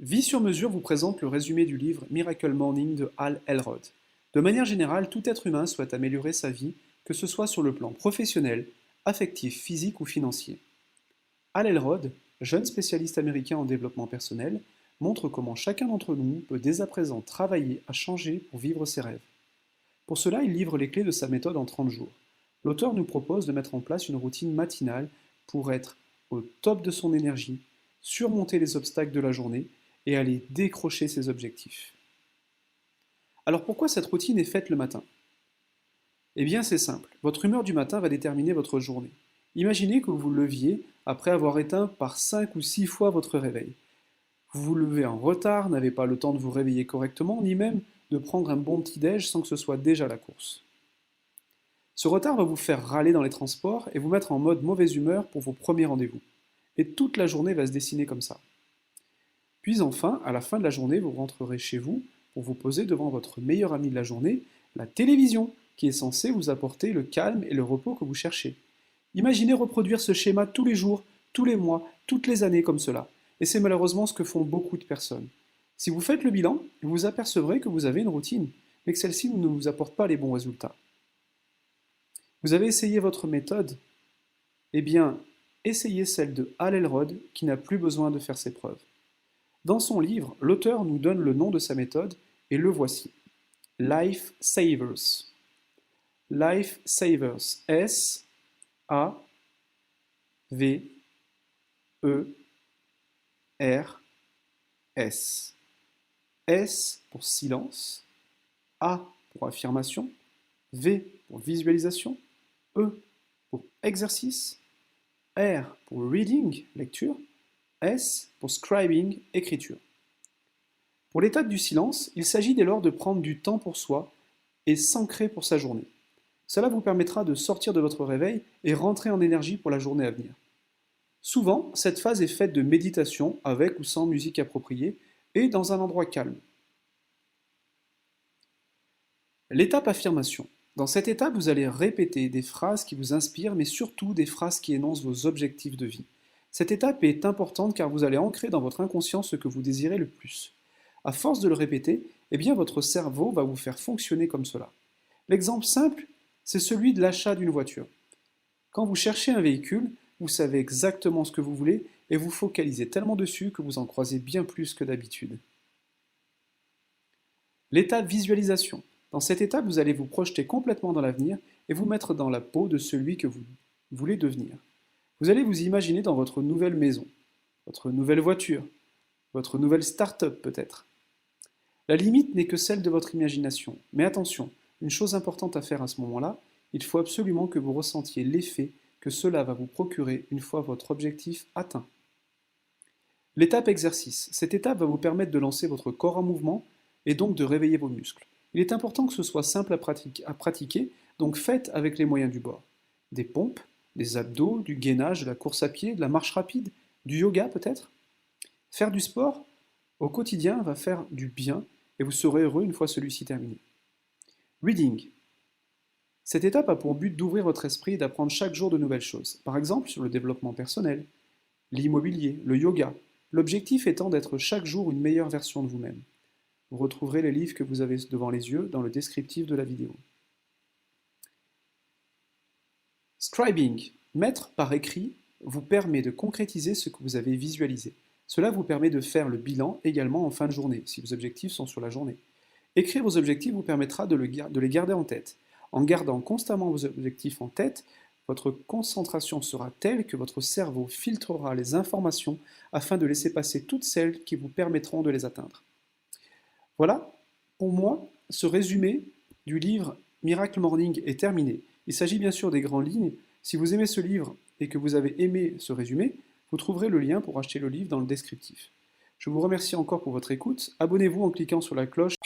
Vie sur mesure vous présente le résumé du livre Miracle Morning de Hal Elrod. De manière générale, tout être humain souhaite améliorer sa vie, que ce soit sur le plan professionnel, affectif, physique ou financier. Hal Elrod, jeune spécialiste américain en développement personnel, montre comment chacun d'entre nous peut dès à présent travailler à changer pour vivre ses rêves. Pour cela, il livre les clés de sa méthode en 30 jours. L'auteur nous propose de mettre en place une routine matinale pour être au top de son énergie, surmonter les obstacles de la journée et aller décrocher ses objectifs. Alors pourquoi cette routine est faite le matin? Eh bien c'est simple, votre humeur du matin va déterminer votre journée. Imaginez que vous vous leviez après avoir éteint par 5 ou 6 fois votre réveil. Vous vous levez en retard, n'avez pas le temps de vous réveiller correctement, ni même de prendre un bon petit-déj sans que ce soit déjà la course. Ce retard va vous faire râler dans les transports et vous mettre en mode mauvaise humeur pour vos premiers rendez-vous. Et toute la journée va se dessiner comme ça. Puis enfin, à la fin de la journée, vous rentrerez chez vous pour vous poser devant votre meilleur ami de la journée, la télévision, qui est censée vous apporter le calme et le repos que vous cherchez. Imaginez reproduire ce schéma tous les jours, tous les mois, toutes les années comme cela. Et c'est malheureusement ce que font beaucoup de personnes. Si vous faites le bilan, vous vous apercevrez que vous avez une routine, mais que celle-ci ne vous apporte pas les bons résultats. Vous avez essayé votre méthode? Eh bien, essayez celle de Hal Elrod qui n'a plus besoin de faire ses preuves. Dans son livre, l'auteur nous donne le nom de sa méthode et le voici. Life Savers. Life Savers. S-A-V-E-R-S. S pour silence, A pour affirmation, V pour visualisation, E pour exercice, R pour reading, lecture, S pour scribing, écriture. Pour l'étape du silence, il s'agit dès lors de prendre du temps pour soi et s'ancrer pour sa journée. Cela vous permettra de sortir de votre réveil et rentrer en énergie pour la journée à venir. Souvent, cette phase est faite de méditation avec ou sans musique appropriée et dans un endroit calme. L'étape affirmation. Dans cette étape, vous allez répéter des phrases qui vous inspirent, mais surtout des phrases qui énoncent vos objectifs de vie. Cette étape est importante car vous allez ancrer dans votre inconscient ce que vous désirez le plus. À force de le répéter, eh bien votre cerveau va vous faire fonctionner comme cela. L'exemple simple, c'est celui de l'achat d'une voiture. Quand vous cherchez un véhicule, vous savez exactement ce que vous voulez et vous focalisez tellement dessus que vous en croisez bien plus que d'habitude. L'étape visualisation. Dans cette étape, vous allez vous projeter complètement dans l'avenir et vous mettre dans la peau de celui que vous voulez devenir. Vous allez vous imaginer dans votre nouvelle maison, votre nouvelle voiture, votre nouvelle start-up peut-être. La limite n'est que celle de votre imagination. Mais attention, une chose importante à faire à ce moment-là, il faut absolument que vous ressentiez l'effet que cela va vous procurer une fois votre objectif atteint. L'étape exercice. Cette étape va vous permettre de lancer votre corps en mouvement et donc de réveiller vos muscles. Il est important que ce soit simple à pratiquer, donc faites avec les moyens du bord. Des pompes, des abdos, du gainage, de la course à pied, de la marche rapide, du yoga peut-être. Faire du sport au quotidien va faire du bien et vous serez heureux une fois celui-ci terminé. Reading. Cette étape a pour but d'ouvrir votre esprit et d'apprendre chaque jour de nouvelles choses. Par exemple sur le développement personnel, l'immobilier, le yoga. L'objectif étant d'être chaque jour une meilleure version de vous-même. Vous retrouverez les livres que vous avez devant les yeux dans le descriptif de la vidéo. Scribing, mettre par écrit, vous permet de concrétiser ce que vous avez visualisé. Cela vous permet de faire le bilan également en fin de journée, si vos objectifs sont sur la journée. Écrire vos objectifs vous permettra de les garder en tête. En gardant constamment vos objectifs en tête, votre concentration sera telle que votre cerveau filtrera les informations afin de laisser passer toutes celles qui vous permettront de les atteindre. Voilà, pour moi, ce résumé du livre Miracle Morning est terminé. Il s'agit bien sûr des grandes lignes. Si vous aimez ce livre et que vous avez aimé ce résumé, vous trouverez le lien pour acheter le livre dans le descriptif. Je vous remercie encore pour votre écoute. Abonnez-vous en cliquant sur la cloche.